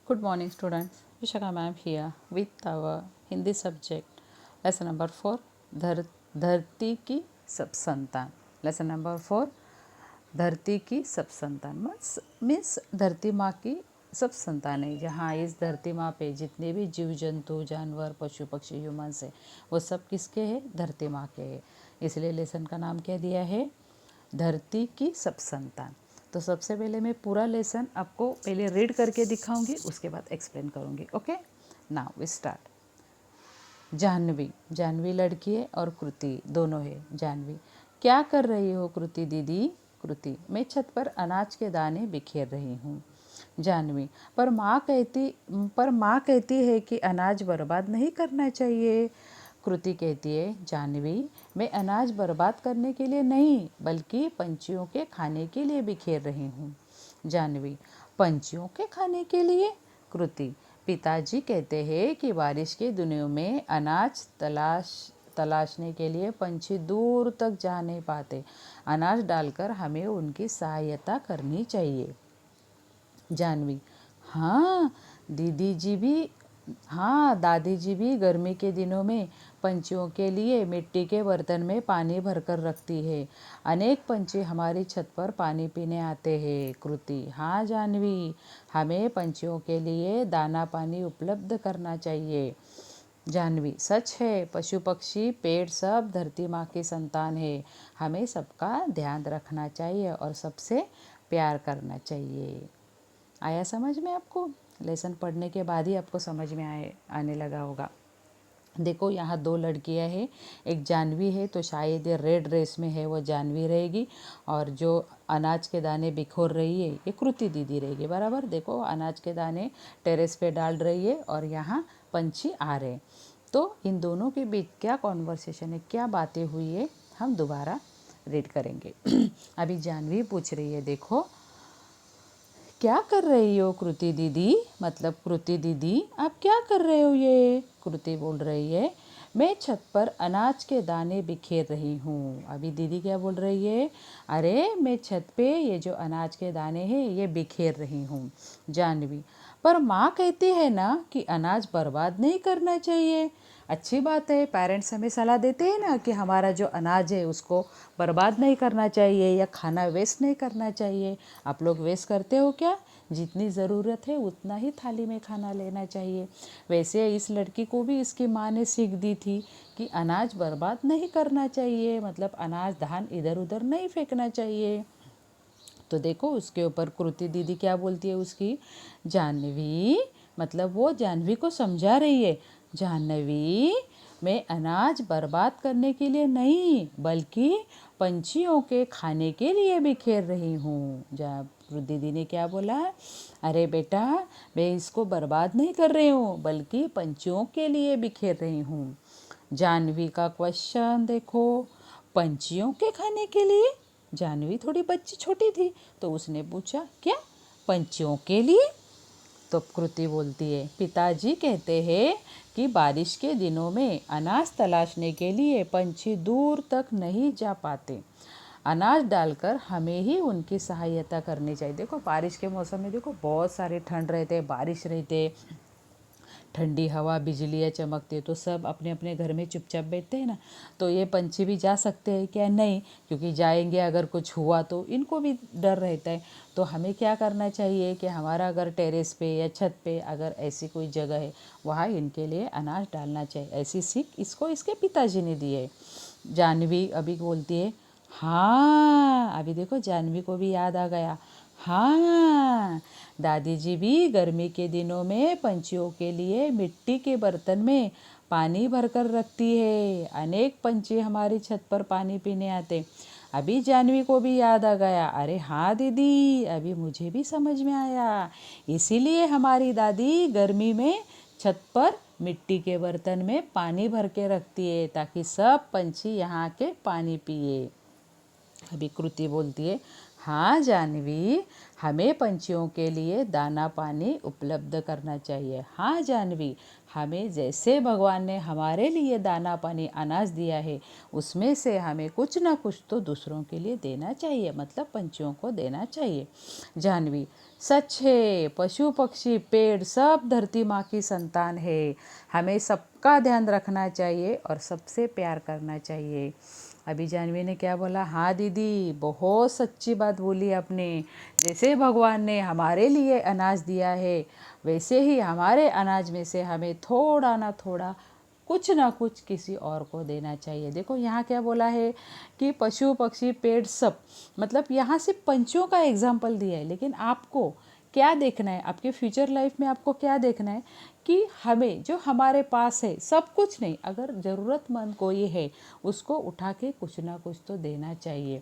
Good morning, students. Vishaka ma'am here with our Hindi subject. Lesson number 4 धरती की सब संतान. Lesson number 4 धरती की सब संतान मीन्स धरती माँ की सब संतान है. जहाँ इस धरती माँ पे जितने भी जीव जंतु जानवर पशु पक्षी ह्यूमंस है वो सब किसके हैं? धरती माँ के हैं. इसलिए लेसन का नाम क्या दिया है? धरती की सब संतान. तो सबसे पहले मैं पूरा लेसन आपको पहले रीड करके दिखाऊंगी, उसके बाद एक्सप्लेन करूंगी. Okay, now we start. Jahnavi. Jahnavi लड़की है और कृति दोनों है. जाह्नवी, क्या कर रही हो कृति दीदी? कृति, मैं छत पर अनाज के दाने बिखेर रही हूँ. जाह्नवी, पर माँ कहती है कि अनाज बर्बाद नहीं करना चाहिए. कृति कहती है, जाह्नवी, मैं अनाज बर्बाद करने के लिए नहीं बल्कि पंछियों के खाने के लिए बिखेर रही हूँ. जाह्नवी, पंछियों के खाने के लिए? कृति, पिताजी कहते हैं कि बारिश के दिनों में अनाज तलाशने के लिए पंछी दूर तक जा नहीं पाते. अनाज डालकर हमें उनकी सहायता करनी चाहिए. जाह्नवी, हाँ दादी जी भी गर्मी के दिनों में पंछियों के लिए मिट्टी के बर्तन में पानी भरकर रखती है. अनेक पंछी हमारी छत पर पानी पीने आते हैं. कृति, हाँ जाह्नवी, हमें पंछियों के लिए दाना पानी उपलब्ध करना चाहिए. जाह्नवी, सच है, पशु पक्षी पेड़ सब धरती माँ की संतान है. हमें सबका ध्यान रखना चाहिए और सबसे प्यार करना चाहिए. आया समझ में आपको? लेसन पढ़ने के बाद ही आपको समझ में आने लगा होगा. देखो यहाँ दो लड़कियाँ हैं, एक जाह्नवी है तो शायद ये रेड ड्रेस में है वो जाह्नवी रहेगी, और जो अनाज के दाने बिखोर रही है ये कृति दीदी रहेगी. बराबर. देखो अनाज के दाने टेरेस पे डाल रही है और यहाँ पंछी आ रहे हैं. तो इन दोनों के बीच क्या कॉन्वर्सेशन है, क्या बातें हुई है, हम दोबारा रीड करेंगे. अभी जाह्नवी पूछ रही है, देखो क्या कर रही हो कृति दीदी? मतलब कृति दीदी आप क्या कर रहे हो? ये कृति बोल रही है, मैं छत पर अनाज के दाने बिखेर रही हूँ. अभी दीदी क्या बोल रही है? अरे मैं छत पे ये जो अनाज के दाने हैं ये बिखेर रही हूँ. जाह्नवी, पर माँ कहती है ना कि अनाज बर्बाद नहीं करना चाहिए. अच्छी बात है, पेरेंट्स हमें सलाह देते हैं ना कि हमारा जो अनाज है उसको बर्बाद नहीं करना चाहिए या खाना वेस्ट नहीं करना चाहिए. आप लोग वेस्ट करते हो क्या? जितनी ज़रूरत है उतना ही थाली में खाना लेना चाहिए. वैसे इस लड़की को भी इसकी माँ ने सीख दी थी कि अनाज बर्बाद नहीं करना चाहिए, मतलब अनाज धान इधर उधर नहीं फेंकना चाहिए. तो देखो उसके ऊपर कृति दीदी क्या बोलती है उसकी, जाह्नवी, मतलब वो जाह्नवी को समझा रही है. जाह्नवी, मैं अनाज बर्बाद करने के लिए नहीं बल्कि पंछियों के खाने के लिए बिखेर रही हूँ. दीदी ने क्या बोला? अरे बेटा, मैं इसको बर्बाद नहीं कर रही हूँ बल्कि पंछियों के लिए बिखेर रही हूँ. जाह्नवी का क्वेश्चन देखो, पंछियों के खाने के लिए? जाह्नवी थोड़ी बच्ची छोटी थी तो उसने पूछा, क्या पंछियों के लिए? तो कृति बोलती है, पिताजी कहते हैं कि बारिश के दिनों में अनाज तलाशने के लिए पंछी दूर तक नहीं जा पाते. अनाज डालकर हमें ही उनकी सहायता करनी चाहिए. देखो बारिश के मौसम में देखो बहुत सारे ठंड रहते, बारिश रहते, ठंडी हवा, बिजलियाँ चमकती है, तो सब अपने अपने घर में चुपचाप बैठते हैं ना. तो ये पंछी भी जा सकते हैं क्या? नहीं, क्योंकि जाएंगे अगर कुछ हुआ तो इनको भी डर रहता है. तो हमें क्या करना चाहिए कि हमारा अगर टेरेस पे या छत पे अगर ऐसी कोई जगह है वहाँ इनके लिए अनाज डालना चाहिए. ऐसी सीख इसको इसके पिताजी ने दी है. जाह्नवी अभी बोलती है, हाँ, अभी देखो जाह्नवी को भी याद आ गया. हाँ, दादी जी भी गर्मी के दिनों में पंछियों के लिए मिट्टी के बर्तन में पानी भरकर रखती है. अनेक पंछी हमारी छत पर पानी पीने आते. अभी जाह्नवी को भी याद आ गया. अरे हाँ दीदी, अभी मुझे भी समझ में आया. इसीलिए हमारी दादी गर्मी में छत पर मिट्टी के बर्तन में पानी भर के रखती है ताकि सब पंछी यहाँ के पानी पिए. अभी कृति बोलती है, हाँ जाह्नवी, हमें पंछियों के लिए दाना पानी उपलब्ध करना चाहिए. हाँ जाह्नवी, हमें जैसे भगवान ने हमारे लिए दाना पानी अनाज दिया है उसमें से हमें कुछ ना कुछ तो दूसरों के लिए देना चाहिए, मतलब पंछियों को देना चाहिए. जाह्नवी, सच है, पशु पक्षी पेड़ सब धरती माँ की संतान है। हमें सबका ध्यान रखना चाहिए और सबसे प्यार करना चाहिए। अभी जानवी ने क्या बोला? हाँ दीदी, बहुत सच्ची बात बोली आपने। जैसे भगवान ने हमारे लिए अनाज दिया है, वैसे ही हमारे अनाज में से हमें थोड़ा ना थोड़ा कुछ ना कुछ किसी और को देना चाहिए। देखो यहाँ क्या बोला है कि पशु पक्षी पेड़ सब, मतलब यहाँ से पंछियों का एग्जाम्पल दिया है, लेकिन आपको क्या देखना है, आपके फ्यूचर लाइफ में आपको क्या देखना है कि हमें जो हमारे पास है, सब कुछ नहीं, अगर ज़रूरतमंद कोई है उसको उठा के कुछ ना कुछ तो देना चाहिए।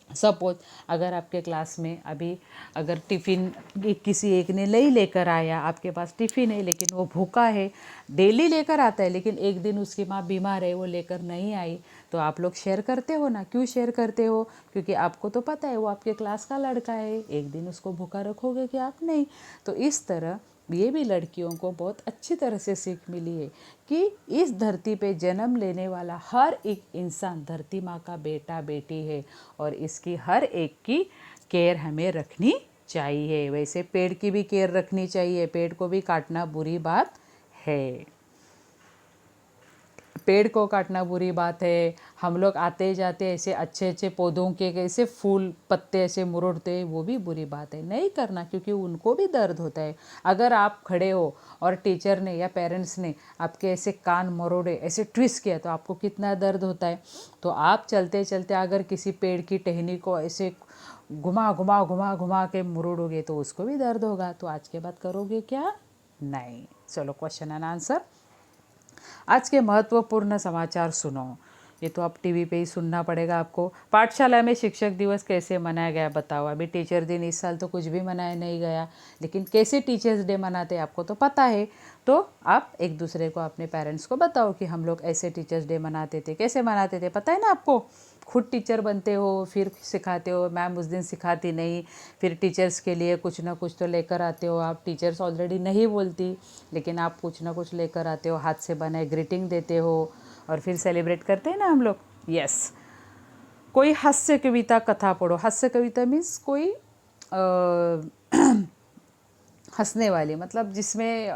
सपोज अगर आपके क्लास में अभी अगर टिफ़िन किसी एक ने नहीं लेकर आया, आपके पास टिफ़िन है लेकिन वो भूखा है, डेली लेकर आता है लेकिन एक दिन उसकी माँ बीमार है, वो लेकर नहीं आई, तो आप लोग शेयर करते हो ना। क्यों शेयर करते हो? क्योंकि आपको तो पता है वो आपके क्लास का लड़का है, एक दिन उसको भूखा रखोगे कि आप नहीं। तो इस तरह ये भी लड़कियों को बहुत अच्छी तरह से सीख मिली है कि इस धरती पे जन्म लेने वाला हर एक इंसान धरती माँ का बेटा बेटी है और इसकी हर एक की केयर हमें रखनी चाहिए। वैसे पेड़ की भी केयर रखनी चाहिए, पेड़ को भी काटना बुरी बात है। पेड़ को काटना बुरी बात है। हम लोग आते जाते ऐसे अच्छे अच्छे पौधों के कैसे फूल पत्ते ऐसे मुड़ते हैं, वो भी बुरी बात है, नहीं करना, क्योंकि उनको भी दर्द होता है। अगर आप खड़े हो और टीचर ने या पेरेंट्स ने आपके ऐसे कान मरोड़े, ऐसे ट्विस्ट किया, तो आपको कितना दर्द होता है। तो आप चलते चलते अगर किसी पेड़ की टहनी को ऐसे घुमा घुमा घुमा घुमा के मुड़ोगे तो उसको भी दर्द होगा। तो आज के बाद करोगे क्या? नहीं। चलो क्वेश्चन एंड आंसर। आज के महत्वपूर्ण समाचार सुनो। ये तो आप टीवी पे ही सुनना पड़ेगा आपको। पाठशाला में शिक्षक दिवस कैसे मनाया गया बताओ। अभी टीचर दिन इस साल तो कुछ भी मनाया नहीं गया, लेकिन कैसे टीचर्स डे मनाते हैं आपको तो पता है। तो आप एक दूसरे को, अपने पेरेंट्स को बताओ कि हम लोग ऐसे टीचर्स डे मनाते थे, कैसे मनाते थे, पता है ना आपको। खुद टीचर बनते हो, फिर सिखाते हो। मैम उस दिन सिखाती नहीं, फिर टीचर्स के लिए कुछ ना कुछ तो लेकर आते हो आप। टीचर्स ऑलरेडी नहीं बोलती, लेकिन आप कुछ ना कुछ लेकर आते हो, हाथ से बनाए ग्रीटिंग देते हो और फिर सेलिब्रेट करते हैं ना हम लोग। यस। कोई हास्य कविता कथा पढ़ो। हास्य कविता मीन्स कोई हंसने वाली, मतलब जिसमें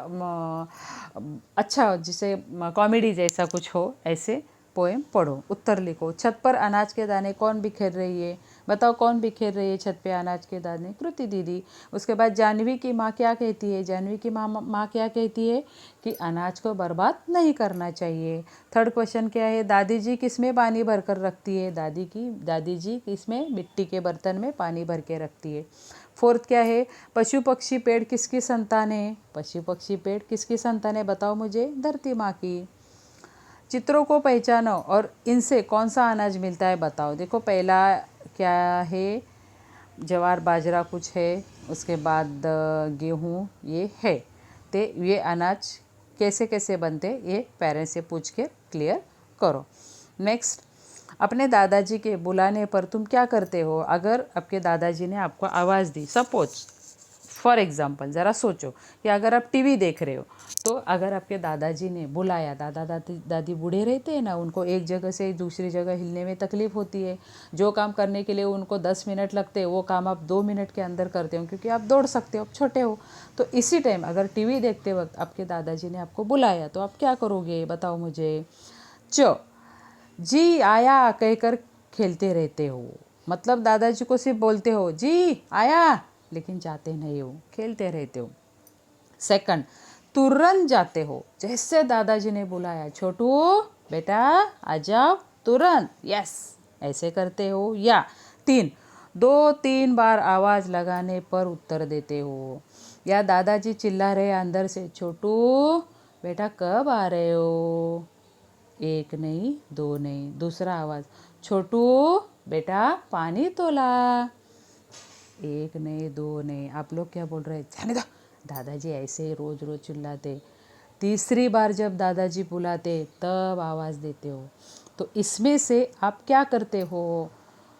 अच्छा, जिसे कॉमेडी जैसा कुछ हो, ऐसे पोएम पढ़ो। उत्तर लिखो। छत पर अनाज के दाने कौन बिखेर रही है? बताओ कौन बिखेर रही है छत पे अनाज के दाने? कृति दीदी। उसके बाद जानवी की माँ क्या कहती है? जानवी की माँ क्या कहती है कि अनाज को बर्बाद नहीं करना चाहिए। थर्ड क्वेश्चन क्या है? दादी जी किसमें पानी भर कर रखती है? दादी जी किसमें? मिट्टी के बर्तन में पानी भर के रखती है। फोर्थ क्या है? पशु पक्षी पेड़ किसकी संतान है? पशु पक्षी पेड़ किसकी संतान है बताओ मुझे? धरती माँ की। चित्रों को पहचानो और इनसे कौन सा अनाज मिलता है बताओ। देखो पहला क्या है? ज्वार बाजरा कुछ है, उसके बाद गेहूँ ये है। तो ये अनाज कैसे कैसे बनते ये पेरेंट्स से पूछ के क्लियर करो। नेक्स्ट, अपने दादाजी के बुलाने पर तुम क्या करते हो? अगर आपके दादाजी ने आपको आवाज़ दी, सपोज फॉर एग्ज़ाम्पल, ज़रा सोचो कि अगर आप टीवी देख रहे हो, तो अगर आपके दादाजी ने बुलाया, दादी बूढ़े रहते हैं ना, उनको एक जगह से दूसरी जगह हिलने में तकलीफ़ होती है। जो काम करने के लिए उनको 10 मिनट लगते हैं, वो काम आप 2 मिनट के अंदर करते हो, क्योंकि आप दौड़ सकते हो, आप छोटे हो। तो इसी टाइम अगर टीवी देखते वक्त आपके दादाजी ने आपको बुलाया, तो आप क्या करोगे बताओ मुझे? जी आया कहकर खेलते रहते हो। मतलब दादाजी को सिर्फ बोलते हो जी आया, लेकिन जाते नहीं हो, खेलते रहते हो। सेकंड, तुरंत जाते हो। जैसे दादाजी ने बुलाया, छोटू बेटा आ जाओ, तुरंत यस ऐसे करते हो। या 3, 2-3 बार आवाज़ लगाने पर उत्तर देते हो। या दादाजी चिल्ला रहे अंदर से, छोटू बेटा कब आ रहे हो? 1 नहीं 2 नहीं, दूसरा आवाज़, छोटू बेटा पानी तो ला। 1 नहीं 2 नहीं, आप लोग क्या बोल रहे हैं? जाने दो। दादाजी ऐसे ही रोज़ रोज़ चिल्लाते। तीसरी बार जब दादाजी बुलाते तब आवाज़ देते हो। तो इसमें से आप क्या करते हो?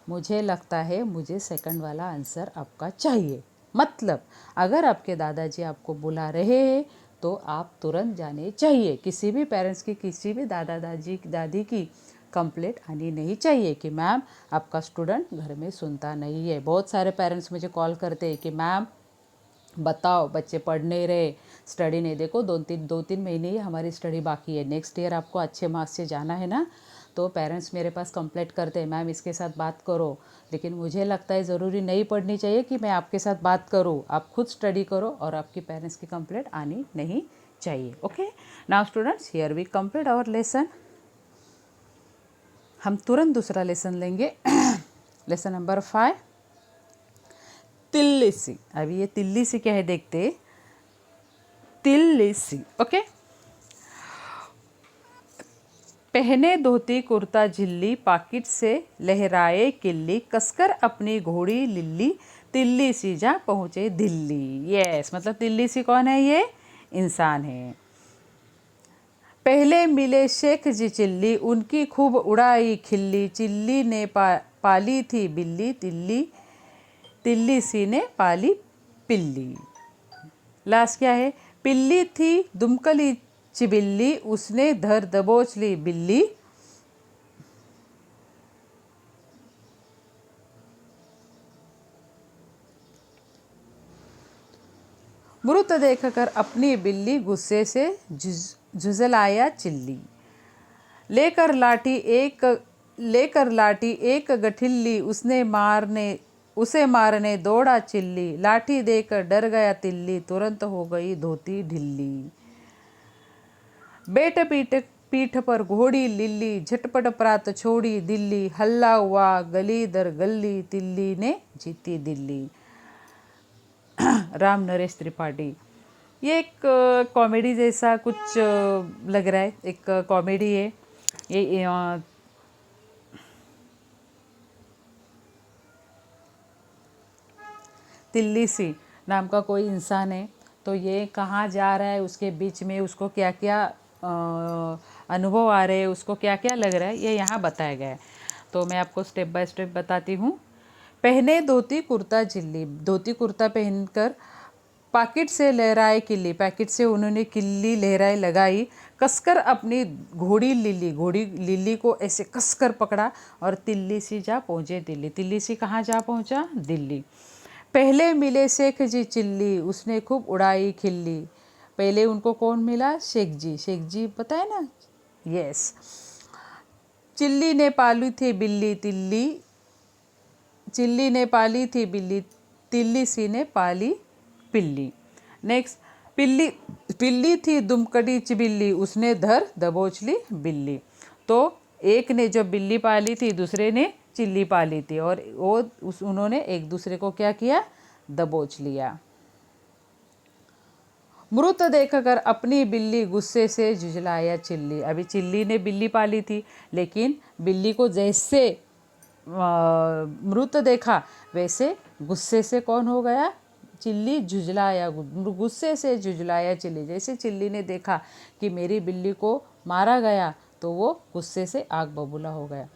मुझे लगता है मुझे सेकंड वाला आंसर आपका चाहिए। मतलब अगर आपके दादाजी आपको बुला रहे हैं तो आप तुरंत जाने चाहिए। किसी भी पेरेंट्स की, किसी भी दादी की कंप्लेंट आनी नहीं चाहिए कि मैम आपका स्टूडेंट घर में सुनता नहीं है। बहुत सारे पेरेंट्स मुझे कॉल करते हैं कि मैम बताओ बच्चे पढ़ नहीं रहे, स्टडी नहीं, देखो 2-3 महीने ही हमारी स्टडी बाकी है, नेक्स्ट ईयर आपको अच्छे मार्क्स से जाना है ना। तो पेरेंट्स मेरे पास कंप्लेंट करते हैं मैम इसके साथ बात करो, लेकिन मुझे लगता है ज़रूरी नहीं पढ़नी चाहिए कि मैं आपके साथ बात करूँ, आप खुद स्टडी करो और आपकी पेरेंट्स की कंप्लेंट आनी नहीं चाहिए। Okay, now students here we complete our lesson. हम तुरंत दूसरा लेसन लेंगे लेसन नंबर 5, तिल्लिसी। अभी ये तिल्लिसी क्या है देखते, तिल्लिसी। ओके, पहने धोती कुर्ता झिल्ली, पाकिट से लहराए किल्ली, कसकर अपनी घोड़ी लिल्ली, तिल्ली सी जा पहुँचे दिल्ली। यस, मतलब तिल्ली सी कौन है, ये इंसान है। पहले मिले शेख जी चिल्ली, उनकी खूब उड़ाई खिल्ली, चिल्ली ने पाली थी बिल्ली, तिल्ली सी ने पाली पिल्ली। लास्ट क्या है, पिल्ली थी दुमकली चिबिल्ली, उसने धर दबोच ली बिल्ली, मृत देखकर अपनी बिल्ली गुस्से से झुझलाया चिल्ली, लेकर लाठी एक गठिल्ली, उसे मारने दौड़ा चिल्ली, लाठी देकर डर गया तिल्ली, तुरंत हो गई धोती ढिल्ली। बेट पीठ पर घोड़ी लिल्ली, झटपट प्रात छोड़ी दिल्ली, हल्ला हुआ गली दर गली, तिल्ली ने जीती दिल्ली। राम नरेश त्रिपाठी। ये एक कॉमेडी जैसा कुछ लग रहा है, एक कॉमेडी है ये। तिल्ली सी नाम का कोई इंसान है, तो ये कहाँ जा रहा है, उसके बीच में उसको क्या क्या अनुभव आ रहे हैं, उसको क्या क्या लग रहा है, ये यहाँ बताया गया है। तो मैं आपको स्टेप बाय स्टेप बताती हूँ। पहने धोती कुर्ता झिल्ली, धोती कुर्ता पहनकर पैकेट से लहराए किल्ली, पैकेट से उन्होंने किल्ली लहराए लगाई, कसकर अपनी घोड़ी लिल्ली को ऐसे कसकर पकड़ा और तिल्ली सी जा पहुँचे दिल्ली। तिल्ली सी कहाँ जा पहुँचा, दिल्ली। पहले मिले शेख जी चिल्ली, उसने खूब उड़ाई खिल्ली। पहले उनको कौन मिला, शेख जी पता है ना, यस। चिल्ली ने पाली थी बिल्ली, चिल्ली ने पाली थी बिल्ली, तिल्ली सी ने पाली पिल्ली। नेक्स्ट, पिल्ली थी दुमकड़ी चिबिल्ली, उसने धर दबोच ली बिल्ली। तो एक ने जो बिल्ली पाली थी, दूसरे ने चिल्ली पाली थी, और उन्होंने एक दूसरे को क्या किया, दबोच लिया। मृत देखकर अपनी बिल्ली गुस्से से झुझलाया चिल्ली। अभी चिल्ली ने बिल्ली पाली थी, लेकिन बिल्ली को जैसे मृत देखा वैसे गुस्से से कौन हो गया, चिल्ली झुझलाया, गुस्से से झुझलाया चिल्ली। जैसे चिल्ली ने देखा कि मेरी बिल्ली को मारा गया तो वो गुस्से से आग बबूला हो गया।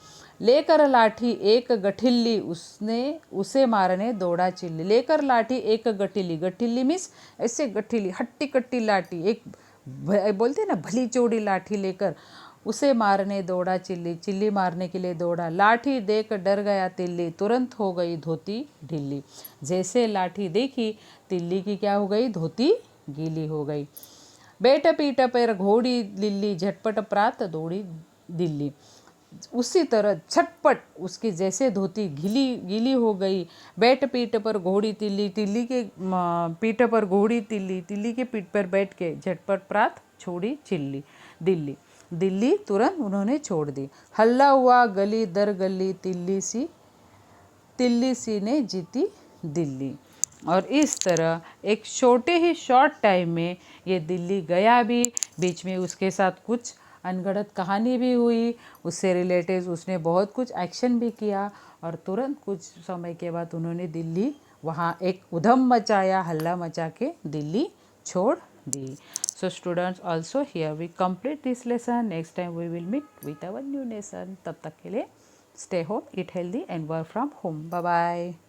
लेकर लाठी एक गठिल्ली, उसे मारने दौड़ा चिल्ली। लेकर लाठी एक गठिल्ली, गठिल्ली मीन्स ऐसे गठिल्ली हट्टी कट्टी लाठी, एक बोलते हैं ना भली चौड़ी लाठी लेकर उसे मारने दौड़ा चिल्ली। चिल्ली मारने के लिए दौड़ा, लाठी देख डर गया तिल्ली, तुरंत हो गई धोती ढीली। जैसे लाठी देखी, तिल्ली की क्या हो गई, धोती गीली हो गई। बेट पीठ पर घोड़ी लिल्ली, झटपट प्रात दौड़ी दिल्ली। उसी तरह झटपट उसकी जैसे धोती गीली हो गई। बैठ पीठ पर घोड़ी तिल्ली, तिल्ली के पीठ पर घोड़ी तिल्ली के पीठ पर बैठ के झटपट प्रात छोड़ी चिल्ली दिल्ली तुरंत उन्होंने छोड़ दी। हल्ला हुआ गली दर गली, तिल्ली सी ने जीती दिल्ली। और इस तरह एक छोटे ही शॉर्ट टाइम में ये दिल्ली गया भी, बीच में उसके साथ कुछ अनगढ़ंत कहानी भी हुई, उससे रिलेटेड उसने बहुत कुछ एक्शन भी किया, और तुरंत कुछ समय के बाद उन्होंने दिल्ली वहाँ एक उधम मचाया, हल्ला मचा के दिल्ली छोड़ दी। So students, also here we complete this lesson. Next time we will meet with our new lesson. तब तक के लिए stay home, eat healthy and work from home. Bye bye.